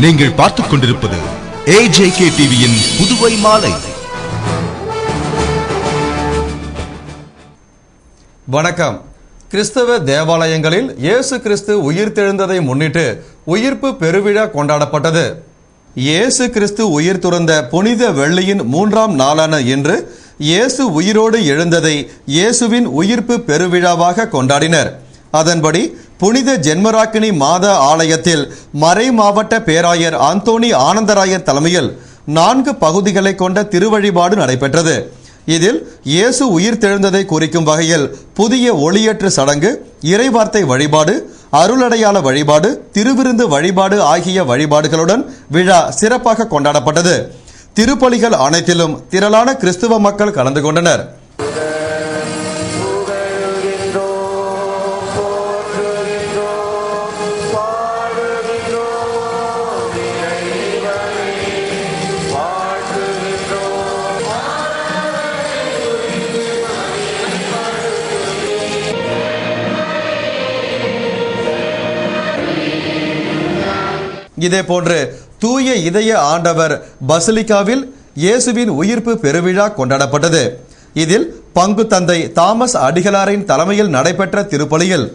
நீங்கள் பார்த்துக் கொண்டிருப்பது AJK டிவியின் புதுவை மாலை. வணக்கம். கிறிஸ்தவ தேவாலயங்களில் இயேசு கிறிஸ்து உயிர்த்தெழுந்ததை முன்னிட்டு உயிர்ப்பு பெருவிழா கொண்டாடப்பட்டது. இயேசு கிறிஸ்து உயிர் துறந்த புனித வெள்ளியின் 3ஆம் நாளான இன்று இயேசு உயிரோடு எழுந்ததை இயேசுவின் உயிர்ப்பு பெருவிழாவாக கொண்டாடினர். அதன்படி புனித ஜென்மராக்கினி மாத ஆலயத்தில் மறை மாவட்ட பேராயர் அந்தோணி ஆனந்தராயர் தலைமையில் 4 பகுதிகளை கொண்ட திருவழிபாடு நடைபெற்றது. இதில் இயேசு உயிர்த்தெழுந்ததை குறிக்கும் வகையில் புதிய ஒளியேற்று சடங்கு, இறைவார்த்தை வழிபாடு, அருளடையாள வழிபாடு, திருவிருந்து வழிபாடு ஆகிய வழிபாடுகளுடன் விழா சிறப்பாக கொண்டாடப்பட்டது. திருப்பலிகள் அனைத்திலும் திரளான கிறிஸ்துவ மக்கள் கலந்து கொண்டனர். இதேபோன்று தூய இதய ஆண்டவர் பசிலிக்காவில் இயேசுவின் உயிர்ப்பு பெருவிழா கொண்டாடப்பட்டது. இதில் பங்கு தந்தை தாமஸ் அடிகளாரின் தலைமையில் நடைபெற்ற திருப்பலியில்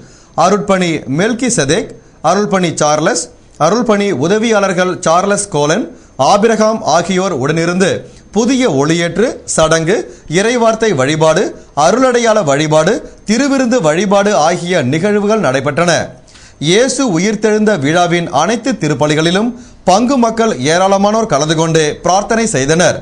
அருட்பணி மெல்கி செதேக், அருள்பணி சார்லஸ், அருள்பணி உதவியாளர்கள் சார்லஸ் கோலன், ஆபிரகாம் ஆகியோர் உடனிருந்து புதிய ஒளியேற்று சடங்கு, இறைவார்த்தை வழிபாடு, அருளடையாள வழிபாடு, திருவிருந்து வழிபாடு ஆகிய நிகழ்வுகள் நடைபெற்றன. இயேசு உயிர்த்தெழுந்த விழாவின் அனைத்து திருப்பலிகளிலும் பங்கு மக்கள் ஏராளமானோர் கலந்து கொண்டு பிரார்த்தனை செய்தனர்.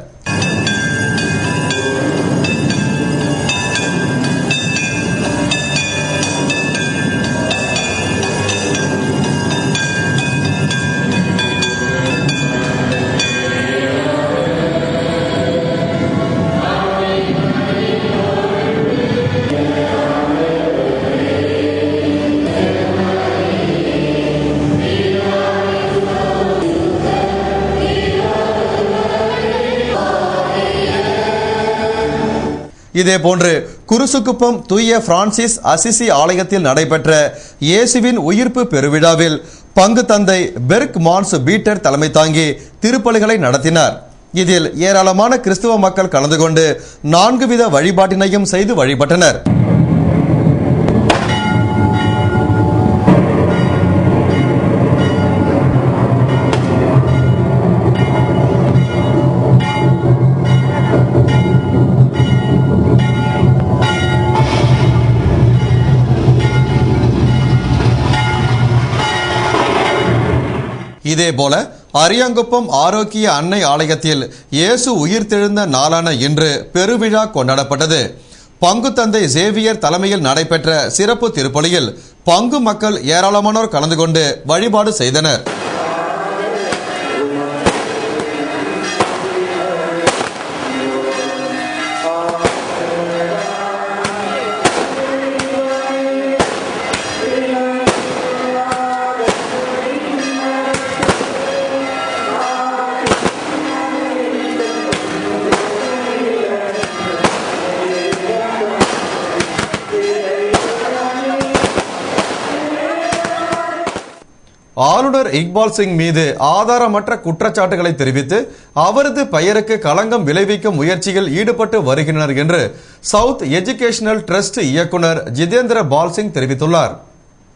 இதேபோன்று குருசுக்குப்பம் தூய பிரான்சிஸ் அசிசி ஆலயத்தில் நடைபெற்ற இயேசுவின் உயிர்ப்பு பெருவிழாவில் பங்கு தந்தை பெர்க் மான்ஸ் பீட்டர் தலைமை தாங்கி திருப்பலிகளை நடத்தினார். இதில் ஏராளமான கிறிஸ்துவ மக்கள் கலந்து கொண்டு 4 வித வழிபாட்டினையும் செய்து வழிபட்டனர். இதேபோல அரியாங்குப்பம் ஆரோக்கிய அன்னை ஆலயத்தில் இயேசு உயிர்த்தெழுந்த நாளான இன்று பெருவிழா கொண்டாடப்பட்டது. பங்கு தந்தை சேவியர் தலைமையில் நடைபெற்ற சிறப்பு திருப்பலியில் பங்கு மக்கள் ஏராளமானோர் கலந்து கொண்டு வழிபாடு செய்தனர். ஆளுநர் இக்பால் சிங் மீது ஆதாரமற்ற குற்றச்சாட்டுகளை தெரிவித்து அவரது பெயருக்கு களங்கம் விளைவிக்கும் முயற்சியில் ஈடுபட்டு வருகின்றனர் என்று சவுத் எஜுகேஷனல் ட்ரஸ்ட் இயக்குனர் ஜிதேந்திர பால் சிங் தெரிவித்துள்ளார்.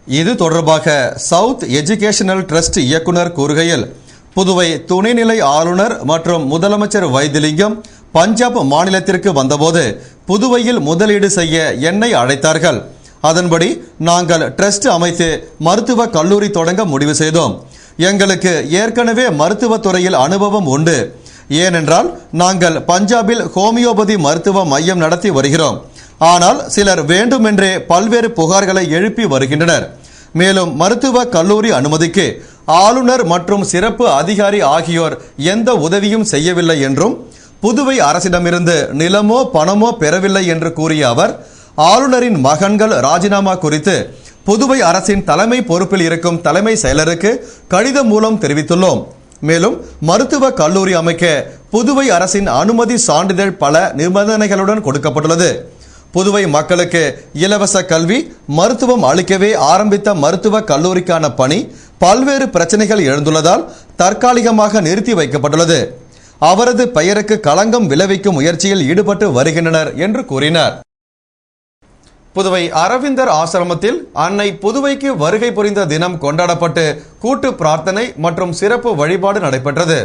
இது தொடர்பாக சவுத் எஜுகேஷனல் ட்ரஸ்ட் இயக்குனர் கூறுகையில், புதுவை துணைநிலை ஆளுநர் மற்றும் முதலமைச்சர் வைத்திலிங்கம் பஞ்சாப் மாநிலத்திற்கு வந்தபோது புதுவையில் முதலீடு செய்ய என்னை அழைத்தார்கள். அதன்படி நாங்கள் ட்ரஸ்ட் அமைத்து மருத்துவ கல்லூரி தொடங்க முடிவு செய்தோம். எங்களுக்கு ஏற்கனவே மருத்துவத்துறையில் அனுபவம் உண்டு. ஏனென்றால் நாங்கள் பஞ்சாபில் ஹோமியோபதி மருத்துவ மையம் நடத்தி வருகிறோம். ஆனால் சிலர் வேண்டுமென்றே பல்வேறு புகார்களை எழுப்பி வருகின்றனர். மேலும் மருத்துவ கல்லூரி அனுமதிக்கு ஆளுநர் மற்றும் சிறப்பு அதிகாரி ஆகியோர் எந்த உதவியும் செய்யவில்லை என்றும், புதுவை அரசிடமிருந்து நிலமோ பணமோ பெறவில்லை என்று கூறிய அவர், ஆளுநரின் மகன்கள் ராஜினாமா குறித்து புதுவை அரசின் தலைமை பொறுப்பில் இருக்கும் தலைமை செயலருக்கு கடிதம் மூலம் தெரிவித்துள்ளோம். மேலும் மருத்துவ கல்லூரி அமைக்க புதுவை அரசின் அனுமதி சான்றிதழ் பல நிபந்தனைகளுடன் கொடுக்கப்பட்டுள்ளது. புதுவை மக்களுக்கு இலவச கல்வி, மருத்துவம் அளிக்கவே ஆரம்பித்த மருத்துவ கல்லூரிக்கான பணி பல்வேறு பிரச்சனைகள் எழுந்துள்ளதால் தற்காலிகமாக நிறுத்தி வைக்கப்பட்டுள்ளது. அவரது பெயருக்கு களங்கம் விளைவிக்கும் முயற்சியில் ஈடுபட்டு வருகின்றனர் என்று கூறினார். புதுவை அரவிந்தர் ஆசிரமத்தில் அன்னை புதுவைக்கு வருகை புரிந்த தினம் கொண்டாடப்பட்டு கூட்டு பிரார்த்தனை மற்றும் சிறப்பு வழிபாடு நடைபெற்றது.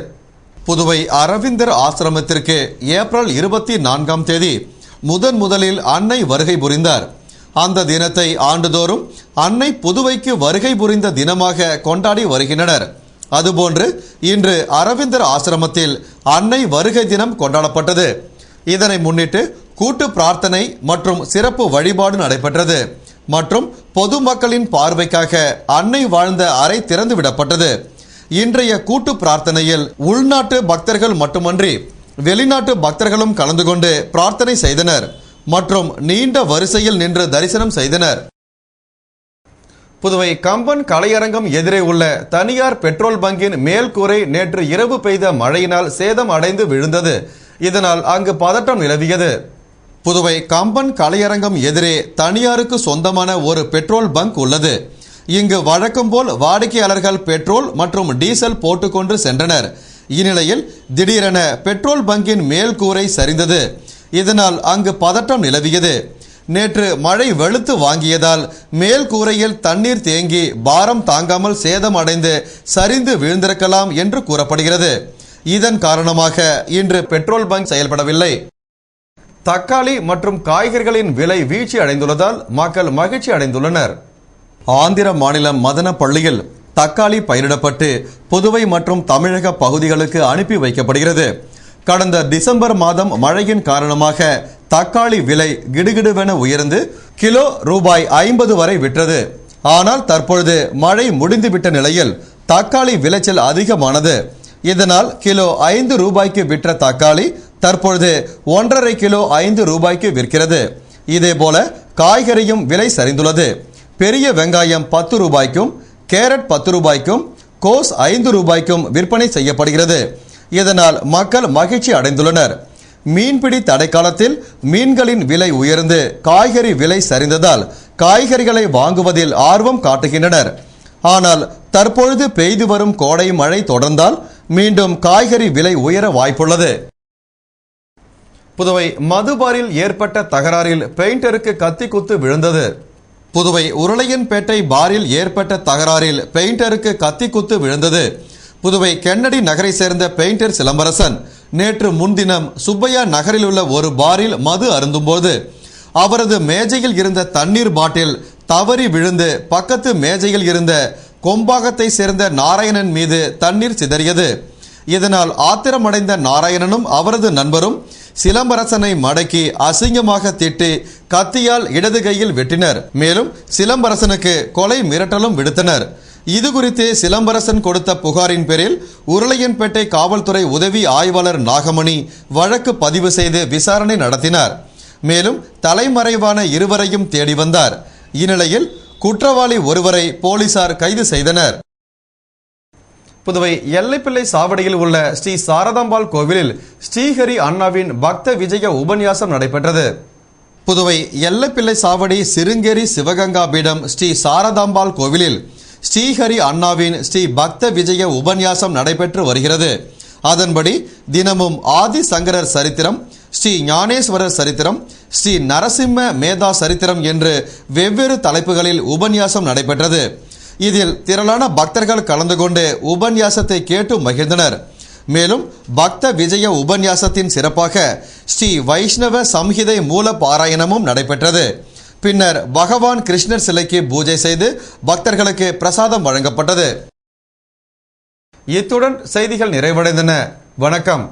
புதுவை அரவிந்தர் ஆசிரமத்திற்கு ஏப்ரல் 24ஆம் தேதி முதலில் அன்னை வருகை புரிந்தார். அந்த தினத்தை ஆண்டுதோறும் அன்னை புதுவைக்கு வருகை புரிந்த தினமாக கொண்டாடி வருகின்றனர். அதுபோன்று இன்று அரவிந்தர் ஆசிரமத்தில் அன்னை வருகை தினம் கொண்டாடப்பட்டது. இதனை முன்னிட்டு கூட்டு பிரார்த்தனை மற்றும் சிறப்பு வழிபாடு நடைபெற்றது மற்றும் பொதுமக்களின் பார்வைக்காக அன்னை வாழ்ந்த அறை திறந்து விடப்பட்டது. இன்றைய கூட்டு பிரார்த்தனையில் உள்நாட்டு பக்தர்கள் மட்டுமன்றி வெளிநாட்டு பக்தர்களும் கலந்து கொண்டு பிரார்த்தனை செய்தனர் மற்றும் நீண்ட வரிசையில் நின்று தரிசனம் செய்தனர். புதுவை கம்பன் கலையரங்கம் எதிரே உள்ள தனியார் பெட்ரோல் பங்கின் மேல்கூரை நேற்று இரவு பெய்த மழையினால் சேதம் அடைந்து விழுந்தது. இதனால் அங்கு பதட்டம் நிலவியது. புதுவை கம்பன் கலையரங்கம் எதிரே தனியாருக்கு சொந்தமான ஒரு பெட்ரோல் பங்க் உள்ளது. இங்கு வழக்கம் போல் வாடிக்கையாளர்கள் பெட்ரோல் மற்றும் டீசல் போட்டுக்கொண்டு சென்றனர். இந்நிலையில் திடீரென பெட்ரோல் பங்கின் மேல்கூரை சரிந்தது. இதனால் அங்கு பதட்டம் நிலவியது. நேற்று மழை வெளுத்து வாங்கியதால் மேல் கூரையில் தண்ணீர் தேங்கி பாரம் தாங்காமல் சேதம் அடைந்து சரிந்து விழுந்திருக்கலாம் என்று கூறப்படுகிறது. இதன் காரணமாக இன்று பெட்ரோல் பங்க் செயல்படவில்லை. தக்காளி மற்றும் காய்கறிகளின் விலை வீழ்ச்சி அடைந்துள்ளதால் மக்கள் மகிழ்ச்சி அடைந்துள்ளனர். ஆந்திர மாநிலம் மதனப்பள்ளியில் தக்காளி பயிரிடப்பட்டு புதுவை மற்றும் தமிழக பகுதிகளுக்கு அனுப்பி வைக்கப்படுகிறது. கடந்த டிசம்பர் மாதம் மழையின் காரணமாக தக்காளி விலை கிடுகிடுவென உயர்ந்து கிலோ ரூபாய் 50 வரை விற்றது. ஆனால் தற்பொழுது மழை முடிந்துவிட்ட நிலையில் தக்காளி விளைச்சல் அதிகமானது. இதனால் கிலோ 5 ரூபாய்க்கு விற்ற தக்காளி தற்பொழுது 1.5 கிலோ 5 ரூபாய்க்கு விற்கிறது. இதேபோல காய்கறியும் விலை சரிந்துள்ளது. பெரிய வெங்காயம் 10 ரூபாய்க்கும் கேரட் 10 ரூபாய்க்கும் கோஸ் 5 ரூபாய்க்கும் விற்பனை செய்யப்படுகிறது. இதனால் மக்கள் மகிழ்ச்சி அடைந்துள்ளனர். மீன்பிடி தடைக்காலத்தில் மீன்களின் விலை உயர்ந்து காய்கறி விலை சரிந்ததால் காய்கறிகளை வாங்குவதில் ஆர்வம் காட்டுகின்றனர். ஆனால் தற்பொழுது பெய்து வரும் கோடை மழை தொடர்ந்தால் மீண்டும் காய்கறி விலை உயர வாய்ப்புள்ளது. புதுவை மதுபாரில் ஏற்பட்ட தகராறில் பெயிண்டருக்கு கத்தி குத்து விழுந்தது. புதுவை உருளையன்பேட்டை பாரில் ஏற்பட்ட தகராறில் பெயிண்டருக்கு கத்தி குத்து விழுந்தது. புதுவை கென்னடி நகரை சேர்ந்த பெயிண்டர் சிலம்பரசன் நேற்று முன்தினம் சுப்பையா நகரில் உள்ள ஒரு பாரில் மது அருந்தும்போது அவரது மேஜையில் இருந்த தண்ணீர் பாட்டில் தவறி விழுந்து பக்கத்து மேஜையில் இருந்த கொம்பாகத்தை சேர்ந்த நாராயணன் மீது தண்ணீர் சிதறியது. இதனால் ஆத்திரமடைந்த நாராயணனும் அவரது நண்பரும் சிலம்பரசனை மடக்கி அசிங்கமாக திட்டி கத்தியால் இடது கையில் வெட்டினர். மேலும் சிலம்பரசனுக்கு கொலை மிரட்டலும் விடுத்தனர். இது குறித்து சிலம்பரசன் கொடுத்த புகாரின் பேரில் உருளையன்பேட்டை காவல்துறை உதவி ஆய்வாளர் நாகமணி வழக்கு பதிவு செய்து விசாரணை நடத்தினார். மேலும் தலைமறைவான இருவரையும் தேடி வந்தார். இந்நிலையில் குற்றவாளி ஒருவரை போலீசார் கைது செய்தனர். புதுவை எல்லைப்பிள்ளை சாவடியில் உள்ள ஸ்ரீ சாரதாம்பாள் கோவிலில் ஸ்ரீஹரி அண்ணாவின் பக்த விஜய உபன்யாசம் நடைபெற்றது. புதுவை எல்லைப்பிள்ளை சாவடி சிருங்கேரி சிவகங்கா பீடம் ஸ்ரீ சாரதாம்பாள் கோவிலில் ஸ்ரீஹரி அண்ணாவின் ஸ்ரீ பக்த விஜய உபன்யாசம் நடைபெற்று வருகிறது. அதன்படி தினமும் ஆதி சங்கரர் சரித்திரம், ஸ்ரீ ஞானேஸ்வரர் சரித்திரம், ஸ்ரீ நரசிம்ம மேதா சரித்திரம் என்று வெவ்வேறு தலைப்புகளில் உபன்யாசம் நடைபெற்றது. இதில் திரளான பக்தர்கள் கலந்து கொண்டு உபன்யாசத்தை கேட்டு மகிழ்ந்தனர். மேலும் பக்த விஜய உபன்யாசத்தின் சிறப்பாக ஸ்ரீ வைஷ்ணவ சம்ஹிதை மூல பாராயணமும் நடைபெற்றது. பின்னர் பகவான் கிருஷ்ணர் சிலைக்கு பூஜை செய்து பக்தர்களுக்கு பிரசாதம் வழங்கப்பட்டது. இத்துடன் செய்திகள் நிறைவடைந்தன. வணக்கம்.